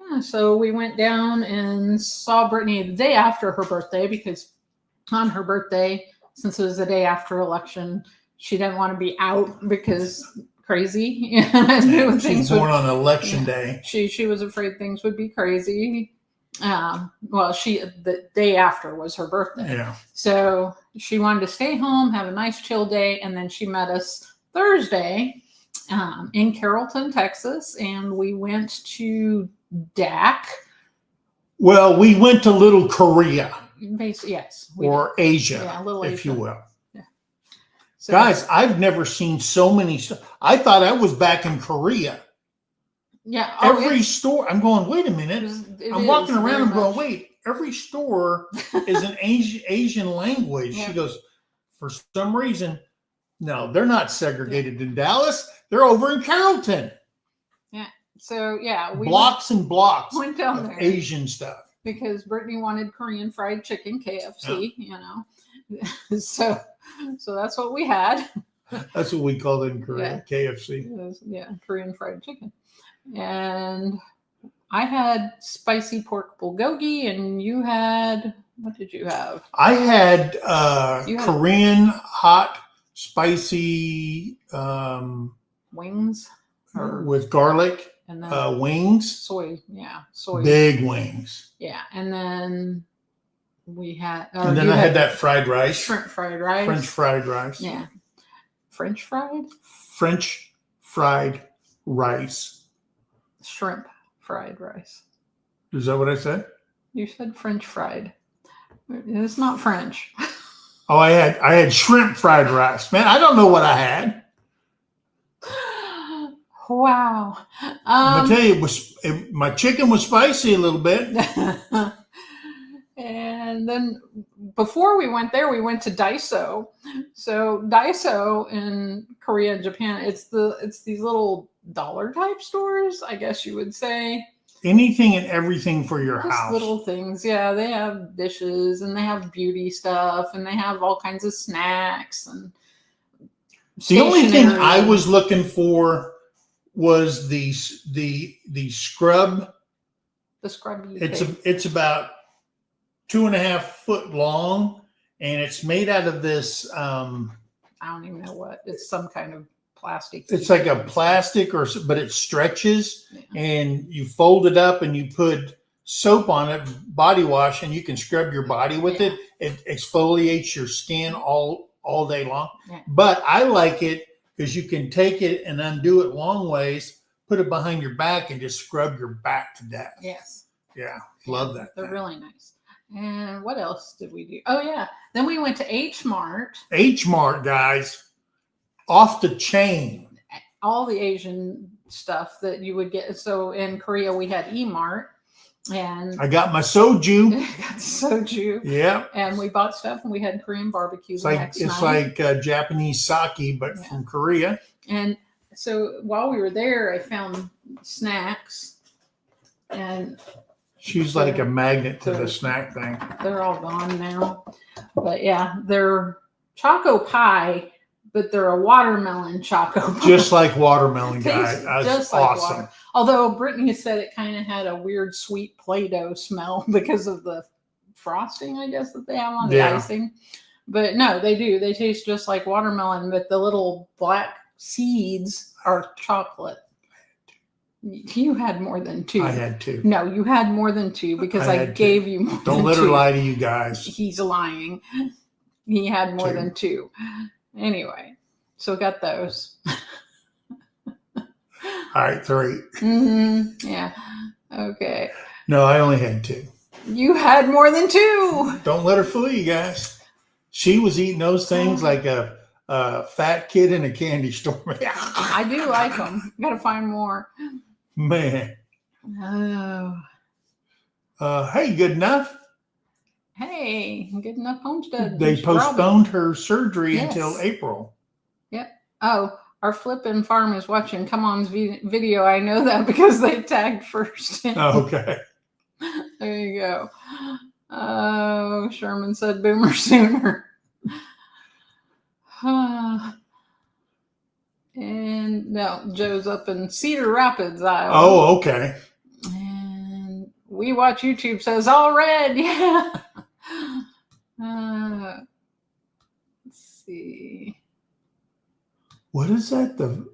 Yeah, so we went down and saw Brittany the day after her birthday because on her birthday, since it was the day after election. She didn't want to be out because crazy. Yeah, she's born on election day. She was afraid things would be crazy. Well, the day after was her birthday. Yeah. So she wanted to stay home, have a nice chill day, and then she met us Thursday in Carrollton, Texas, and we went to DAC. Well, we went to Little Korea. Yes. Or Asia, yeah, Little if Asia. you will. Yeah. So, guys, I've never seen so many. I thought I was back in Korea. Yeah. Every store, I'm going, wait a minute. I'm walking around, I'm going, wait, every store is an Asian language. Yeah. She goes, for some reason, no, they're not segregated in Dallas. They're over in Carrollton. Yeah. So, yeah. We blocks and blocks went down of there. Asian stuff. Because Brittany wanted Korean fried chicken, KFC, you know. So that's what we had. That's what we call it in Korea, KFC. Yeah, Korean fried chicken. And I had spicy pork bulgogi, and you had, what did you have? I had Korean hot spicy wings with garlic. And then wings. Soy. Big wings. Yeah. And then we had. And then I had that fried rice. Shrimp fried rice. French fried rice. Yeah. French fried? French fried rice. Shrimp fried rice. Is that what I said? You said French fried. It's not French. Oh, I had shrimp fried rice. Man, I don't know what I had. Wow. I tell you, my chicken was spicy a little bit. And then before we went there, we went to Daiso. So Daiso in Korea and Japan, it's these little dollar type stores, I guess you would say. Anything and everything for your Just house. Little things. Yeah, they have dishes and they have beauty stuff and they have all kinds of snacks and the only thing I was looking for was the scrub. The scrub. It's about 2.5 foot long, and it's made out of this. I don't even know what. It's some kind of plastic. It's like a plastic, but it stretches, and you fold it up, and you put soap on it, body wash, and you can scrub your body with it. It exfoliates your skin all day long. Yeah. But I like it because you can take it and undo it long ways, put it behind your back, and just scrub your back to death. Yes. Yeah. Love that. They're really nice. And what else did we do? Oh, yeah. Then we went to H Mart. H Mart, guys. Off the chain. All the Asian stuff that you would get. So in Korea, we had E Mart. And I got my soju. Got soju. Yeah. And we bought stuff and we had Korean barbecue the next night. It's like Japanese sake, but from Korea. And so while we were there, I found snacks. And she's like a magnet to the snack thing. They're all gone now. But yeah, they're Choco Pie, but they're a watermelon Choco Pie. Just like watermelon, guys. That's awesome. Like although Brittany said it kind of had a weird sweet Play-Doh smell because of the frosting, I guess, that they have on the icing. But no, they do. They taste just like watermelon, but the little black seeds are chocolate. You had more than 2. I had 2. No, you had more than 2 because I gave you more than 2. Don't let her lie to you guys. He's lying. He had more than 2. Anyway, so got those. All right, 3. Mm-hmm. Yeah. Okay. No, I only had 2. You had more than 2. Don't let her fool you guys. She was eating those things like a fat kid in a candy store. I do like them. Got to find more. Man. Oh. Hey, good enough. Hey, good enough Homestead. They postponed her surgery until April. Yep. Oh, our Flippin' Farm is watching Come On's video. I know that because they tagged first. Oh, okay. There you go. Oh, Sherman said boomer sooner. And no, Joe's up in Cedar Rapids, Iowa. Oh, okay. And we watch YouTube says all red. Yeah. Let's see. What is that?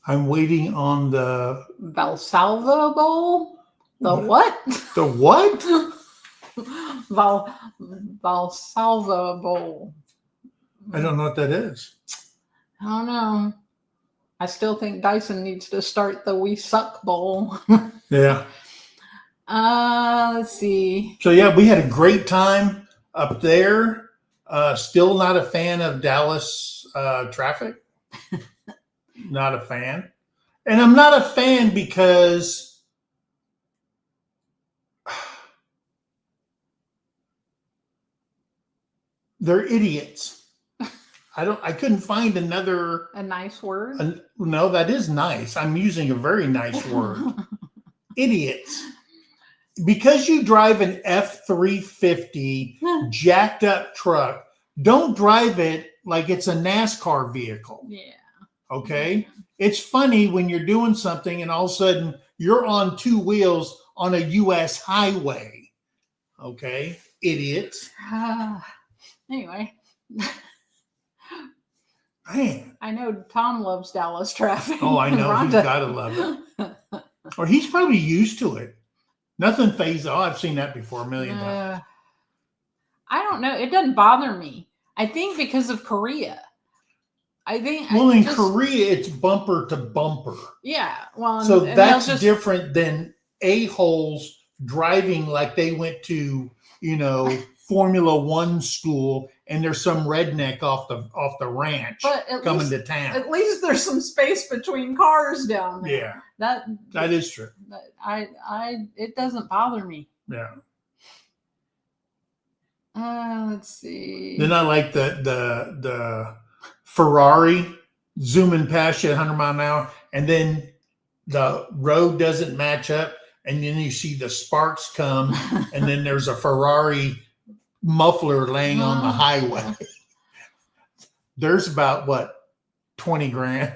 I'm waiting on the Valsalva Bowl? The what? The what? Valsalva Bowl. I don't know what that is. I don't know. I still think Dyson needs to start the We Suck Bowl. Yeah. Let's see. So yeah, we had a great time up there. Still not a fan of Dallas traffic. Not a fan. And I'm not a fan because they're idiots. I couldn't find another. A nice word? No, that is nice. I'm using a very nice word. Idiots. Because you drive an F-350 jacked up truck, don't drive it like it's a NASCAR vehicle. Yeah. Okay? It's funny when you're doing something and all of a sudden you're on two wheels on a U.S. highway. Okay? Idiots. Anyway. Man. I know Tom loves Dallas traffic. Oh, I know. Rhonda. He's got to love it. Or he's probably used to it. Nothing phases. Oh, I've seen that before a million times. I don't know. It doesn't bother me. I think because of Korea. Well, in Korea, it's bumper to bumper. Yeah. Well, so that's different than a-holes driving like they went to, Formula One school, and there's some redneck off the ranch coming to town. At least there's some space between cars down Yeah, there. That is true. It doesn't bother me. Yeah. Let's see. Then I like the Ferrari zooming past you at 100 miles an hour, and then the road doesn't match up, and then you see the sparks come, and then there's a Ferrari muffler laying on the highway. There's about what, 20 grand.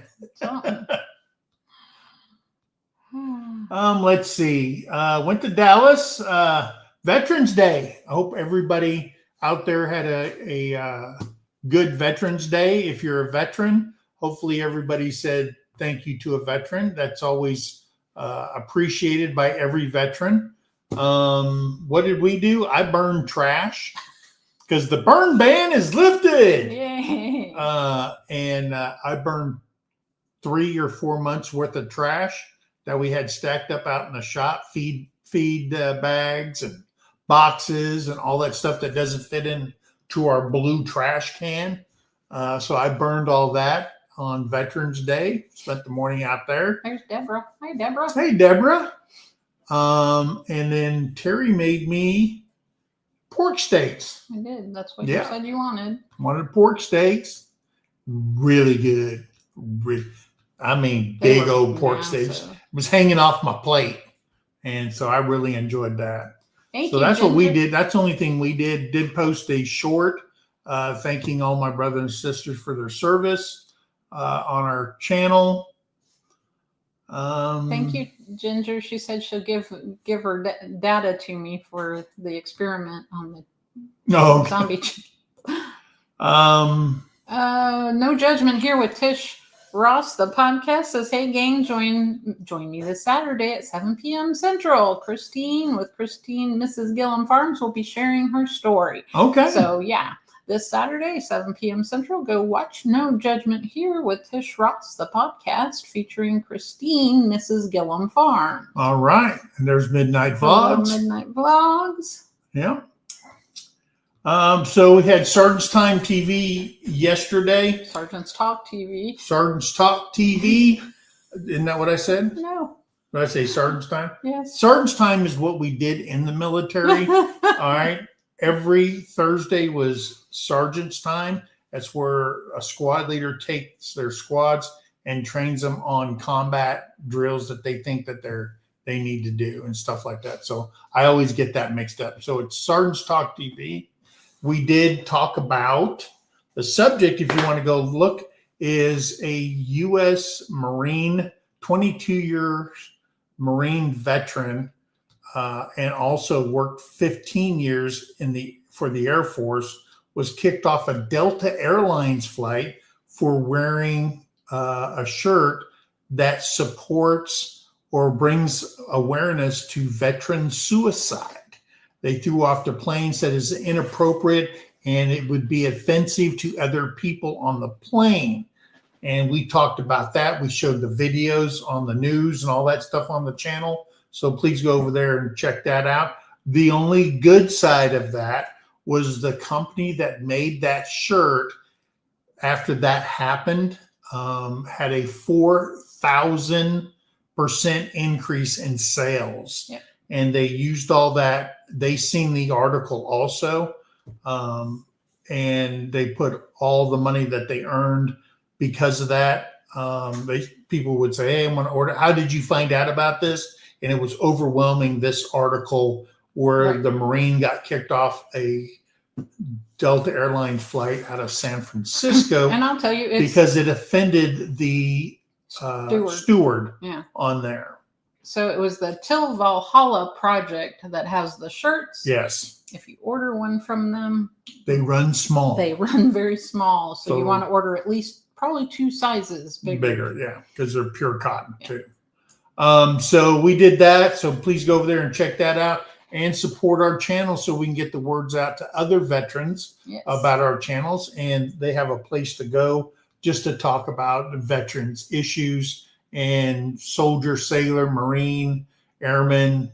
Let's see. Went to Dallas. Veterans Day. I hope everybody out there had a good Veterans Day. If you're a veteran, hopefully everybody said thank you to a veteran. That's always appreciated by every veteran. What did we do? I burned trash because the burn ban is lifted. Yay. And I burned 3 or 4 months worth of trash that we had stacked up out in the shop, feed bags and boxes and all that stuff that doesn't fit into our blue trash can. So I burned all that on Veterans Day. Spent the morning out there. There's Deborah. Hi, Deborah. Hey, Deborah. And then Terry made me pork steaks. I did. That's what you said you wanted. Wanted pork steaks. Really good. Big old pork steaks. It was hanging off my plate. And so I really enjoyed that. Thank you, that's Ginger. what we did. That's the only thing we did. Did post a short thanking all my brothers and sisters for their service on our channel. Thank you, Ginger. She said she'll give her data to me for the experiment on the zombie. No judgment here with Tish Ross. The podcast says, "Hey gang, join me this Saturday at 7 p.m. Central. Christine, Mrs. Gillum Farms, will be sharing her story." Okay. So yeah. This Saturday, 7 p.m. Central, go watch No Judgment Here with Tish Ross, the podcast featuring Christine, Mrs. Gillum Farm. All right. And there's Midnight Vlogs. Midnight Vlogs. Yeah. So we had Sergeant's Time TV yesterday. Sergeant's Talk TV. Sergeant's Talk TV. Isn't that what I said? No. Did I say Sergeant's Time? Yes. Sergeant's Time is what we did in the military. All right. Every Thursday was Sergeant's Time. That's where a squad leader takes their squads and trains them on combat drills that they think that they need to do and stuff like that. So I always get that mixed up. So it's Sergeant's Talk TV. We did talk about the subject, if you want to go look, is a U.S. Marine, 22-year Marine veteran and also worked 15 years for the Air Force, was kicked off a Delta Airlines flight for wearing a shirt that supports or brings awareness to veteran suicide. They threw off the plane, said it's inappropriate and it would be offensive to other people on the plane. And we talked about that. We showed the videos on the news and all that stuff on the channel. So please go over there and check that out. The only good side of that was the company that made that shirt after that happened had a 4,000% increase in sales. Yep. And they used all that. They seen the article also. And they put all the money that they earned because of that. People would say, hey, I'm going to order. How did you find out about this? And it was overwhelming, this article where the Marine got kicked off a Delta Airlines flight out of San Francisco. And I'll tell you, because it offended the steward on there. So it was the Till Valhalla project that has the shirts. Yes. If you order one from them, they run small. They run very small. So you want to order at least probably 2 sizes bigger. Yeah, because they're pure cotton too. So we did that. So please go over there and check that out and support our channel so we can get the words out to other veterans about our channels. And they have a place to go just to talk about veterans issues and soldier, sailor, Marine, airman,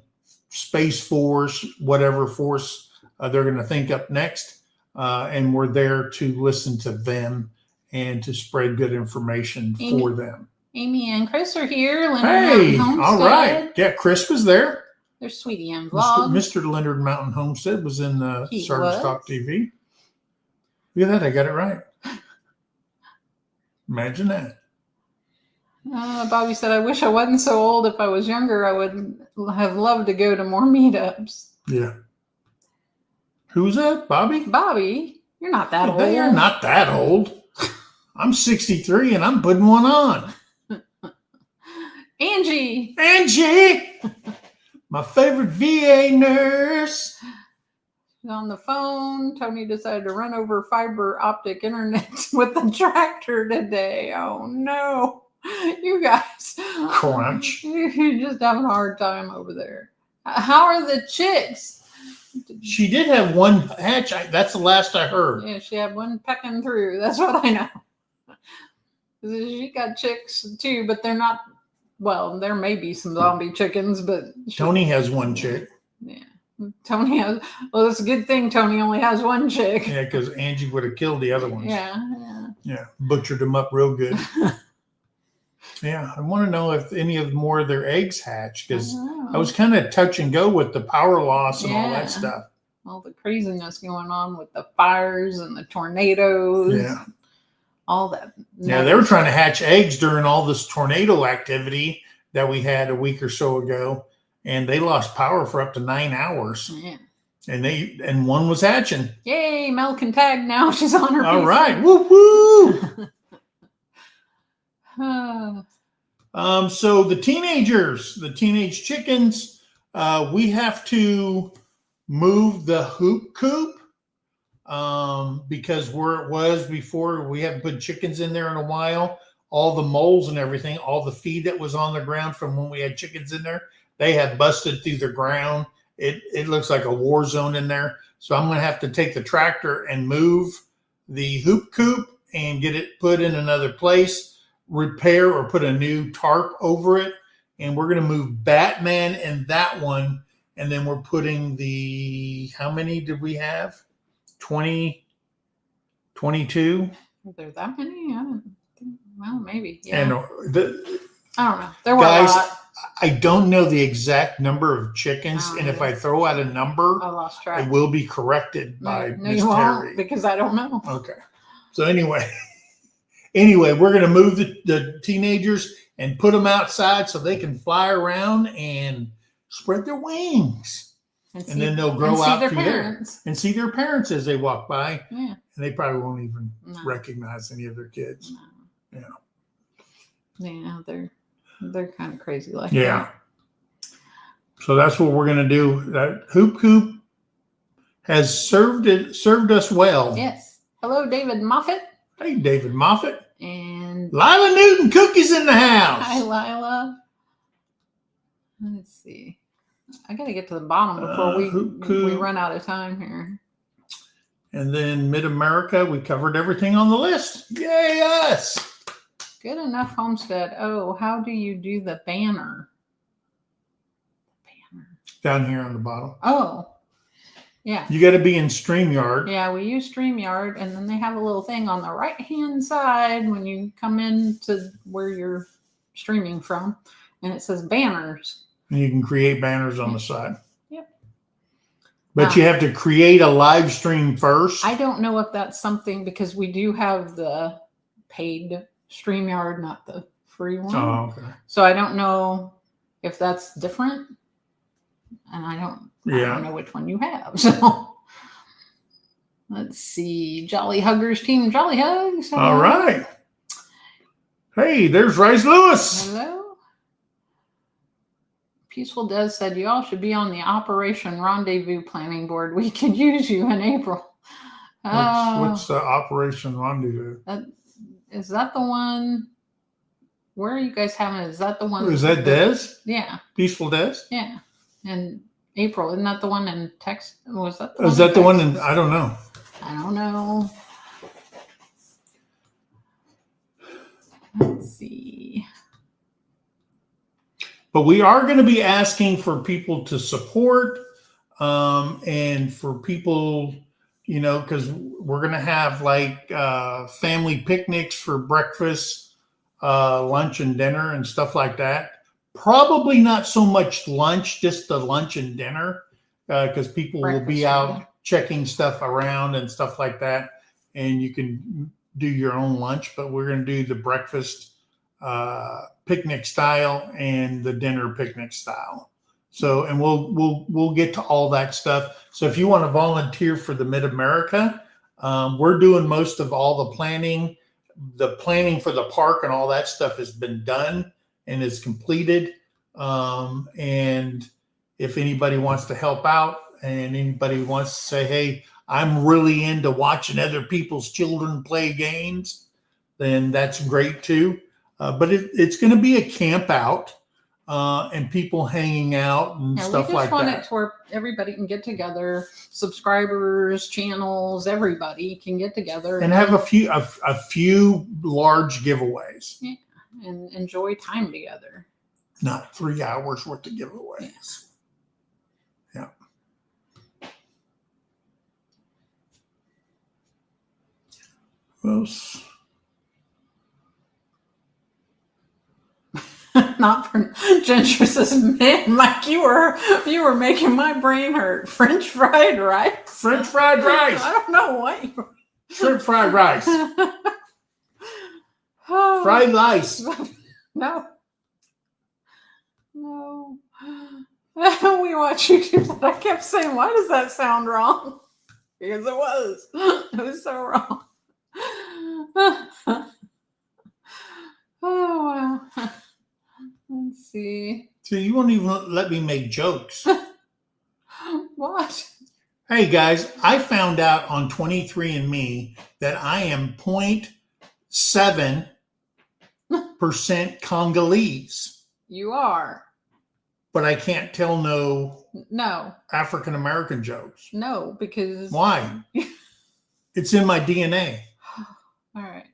Space Force, whatever force they're going to think up next. And we're there to listen to them and to spread good information for them. Amy and Chris are here. Hey, all right. Yeah, Chris was there. There's Sweetie and Vlog. Mr. Leonard Mountain Homestead was in the Sergeant's Talk TV. Look at that. I got it right. Imagine that. Bobby said, I wish I wasn't so old. If I was younger, I would have loved to go to more meetups. Yeah. Who's that? Bobby? Bobby, you're not that old. You're not that old. I'm 63 and I'm putting one on. Angie, my favorite VA nurse. She's on the phone. Tony decided to run over fiber optic internet with the tractor today. Oh no, you guys. Crunch. You're just having a hard time over there. How are the chicks? She did have one hatch. That's the last I heard. Yeah, she had one pecking through. That's what I know. She got chicks too, but they're not. Well, there may be some zombie chickens, but Tony has one chick. Yeah, Tony has. Well, it's a good thing Tony only has one chick. Yeah, because Angie would have killed the other ones. Yeah, butchered them up real good. Yeah, I want to know if any of more of their eggs hatch because I was kind of touch and go with the power loss and all that stuff. All the craziness going on with the fires and the tornadoes. Yeah. All that. Yeah, they were trying to hatch eggs during all this tornado activity that we had a week or so ago, and they lost power for up to 9 hours. Yeah. And one was hatching. Yay, Mel can tag now. She's on her PC. All right. Woo woo. So the teenage chickens, we have to move the hoop coop. Because where it was before, we haven't put chickens in there in a while. All the moles and everything, all the feed that was on the ground from when we had chickens in there, they have busted through the ground. It looks like a war zone in there. So I'm going to have to take the tractor and move the hoop coop and get it put in another place, repair or put a new tarp over it. And we're going to move Batman and that one. And then we're putting how many did we have? 20, 22. Are there that many? Well, maybe. Yeah. And I don't know. There were guys, a lot. I don't know the exact number of chickens, and if I throw out a number, I lost track. It will be corrected by No, Miss you Terry. won't, because I don't know. Okay. So anyway, we're going to move the teenagers and put them outside so they can fly around and spread their wings. And then they'll grow out through there and see their parents as they walk by. Yeah. And they probably won't even recognize any of their kids. No. Yeah. Yeah, they're kind of crazy like that. So that's what we're going to do. That Hoop Coop has served us well. Yes. Hello, David Moffat. Hey, David Moffat. And Lila Newton Cookies in the house. Hi, Lila. Let's see. I got to get to the bottom before we run out of time here. And then Mid-America, we covered everything on the list. Yay, us. Good enough, Homestead. Oh, how do you do the banner? Down here on the bottom. Oh, yeah. You got to be in StreamYard. Yeah, we use StreamYard, and then they have a little thing on the right-hand side when you come in to where you're streaming from, and it says banners. And you can create banners on the side. Yep. But you have to create a live stream first. I don't know if that's something, because we do have the paid StreamYard, not the free one. Oh, okay. So I don't know if that's different. And I don't know which one you have. So let's see. Jolly Huggers Team Jolly Hugs. Hello. All right. Hey, there's Rice Lewis. Hello. Peaceful Des said, you all should be on the Operation Rendezvous Planning Board. We could use you in April. What's the Operation Rendezvous? Is that the one? Where are you guys having it? Is that the one? Is that Des? Yeah. Peaceful Des? Yeah. In April. Isn't that the one in Texas? Was that Is that the one in, I don't know. I don't know. Let's see. But we are going to be asking for people to support and for people, because we're going to have like family picnics for breakfast, lunch and dinner and stuff like that. Probably not so much lunch, just the lunch and dinner, because people will be out checking stuff around and stuff like that. And you can do your own lunch, but we're going to do the breakfast picnic style and the dinner picnic style. So, and we'll get to all that stuff. So if you want to volunteer for the Mid-America, we're doing most of all the planning. The planning for the park and all that stuff has been done and is completed. And if anybody wants to help out and anybody wants to say, hey, I'm really into watching other people's children play games, then that's great too. But it's going to be a camp out and people hanging out and stuff like that. We just want it to where everybody can get together, subscribers, channels, everybody can get together and have a few large giveaways. Yeah. And enjoy time together. Not 3 hours worth of giveaways. Yeah. Well, not for Ginger says, man, Mike, you were making my brain hurt. French fried rice. French fried rice. I don't know what. Shrimp fried rice. Fried rice. No. We watch YouTube. I kept saying, why does that sound wrong? Because it was. It was so wrong. Oh, wow. Let's see. So you won't even let me make jokes. What? Hey, guys, I found out on 23andMe that I am 0.7% Congolese. You are. But I can't tell no African-American jokes. No, because... Why? It's in my DNA. All right.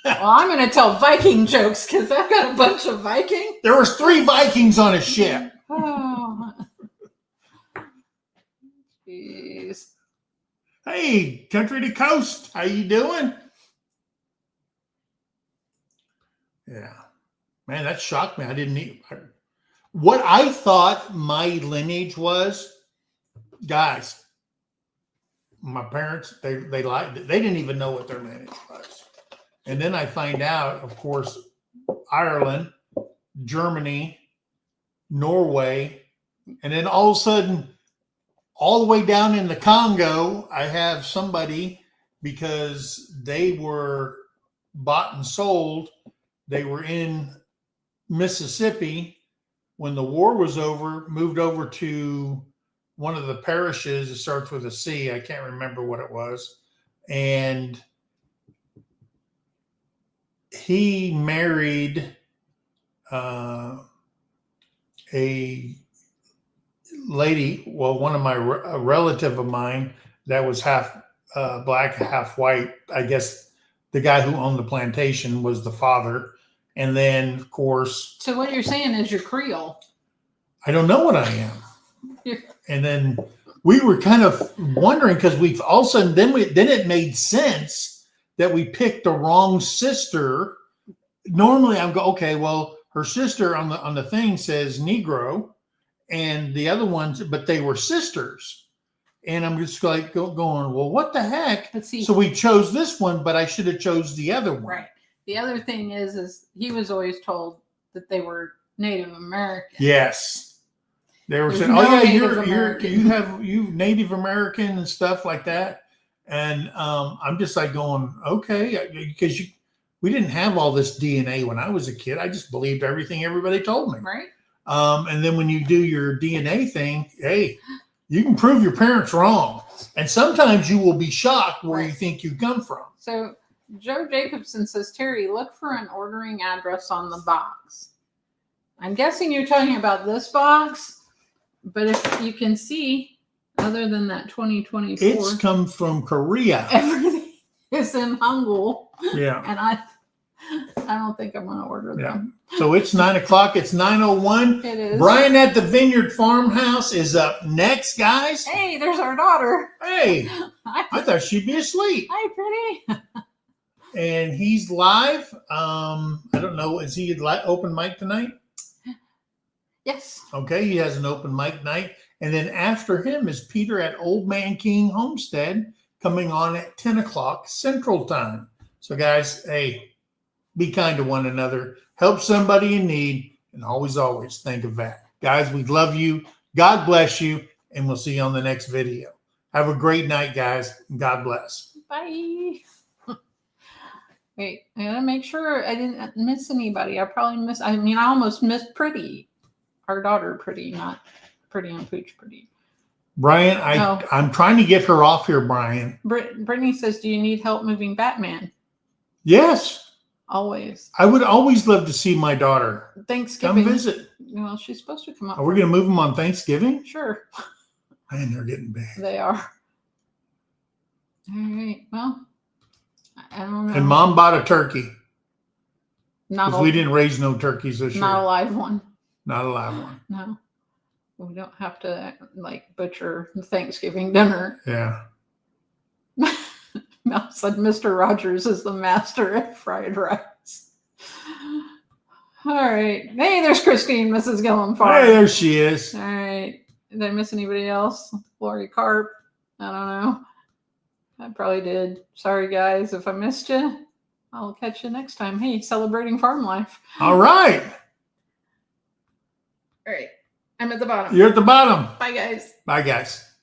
Well, I'm going to tell Viking jokes because I've got a bunch of Viking. There was 3 Vikings on a ship. Oh. Jeez. Hey, country to coast. How you doing? Yeah. Man, that shocked me. I didn't even... What I thought my lineage was, guys, my parents, they didn't even know what their lineage was. And then I find out, of course, Ireland, Germany, Norway, and then all of a sudden, all the way down in the Congo, I have somebody, because they were bought and sold, they were in Mississippi, when the war was over, moved over to one of the parishes. It starts with a C. I can't remember what it was. And he married a lady, well, one of my a relative of mine that was half black, half white. I guess the guy who owned the plantation was the father. And then, of course. So what you're saying is you're Creole. I don't know what I am. And then we were kind of wondering because we've all of a sudden, then it made sense that we picked the wrong sister. Normally I go, okay, well, her sister on the thing says Negro and the other ones, but they were sisters. And I'm just like going, well, what the heck? Let's see. So we chose this one, but I should have chose the other one. Right. The other thing is he was always told that they were Native American. Yes. They were saying, no "Oh yeah, you Native American and stuff like that." And I'm just like going, "Okay," because we didn't have all this DNA when I was a kid. I just believed everything everybody told me. Right. And then when you do your DNA thing, hey, you can prove your parents wrong, and sometimes you will be shocked where you think you come from. So Joe Jacobson says, Terry, look for an ordering address on the box. I'm guessing you're talking about this box, but if you can see, other than that 2024, it's come from Korea. Everything is in Hangul. Yeah. And I don't think I'm going to order them. So it's 9:00. It's 9:01. It is. Brian at the Vineyard Farmhouse is up next, guys. Hey, there's our daughter. Hey, I thought she'd be asleep. Hi, pretty. And he's live. I don't know. Is he open mic tonight? Yes. Okay, he has an open mic night. And then after him is Peter at Old Man King Homestead coming on at 10 o'clock Central Time. So guys, hey, be kind to one another. Help somebody in need. And always, always think of that. Guys, we love you. God bless you. And we'll see you on the next video. Have a great night, guys. God bless. Bye. Wait, I gotta make sure I didn't miss anybody. I almost missed Pretty. Our daughter, Pretty, not Pretty and Pooch Pretty. Brian, I'm trying to get her off here, Brian. Brittany says, do you need help moving Batman? Yes. Always. I would always love to see my daughter. Thanksgiving. Come visit. Well, she's supposed to come up. Are we going to move them on Thanksgiving? Sure. Man, they're getting bad. They are. All right. Well, I don't know. And Mom bought a turkey. Because we didn't raise no turkeys this year. Not a live one. Not a live one. No. We don't have to butcher Thanksgiving dinner. Yeah. Mel said Mr. Rogers is the master at fried rice. All right. Hey, there's Christine, Mrs. Gillenfarb. Hey, there she is. All right. Did I miss anybody else? Lori Carp. I don't know. I probably did. Sorry, guys, if I missed you. I'll catch you next time. Hey, celebrating farm life. All right. All right. I'm at the bottom. You're at the bottom. Bye, guys. Bye, guys.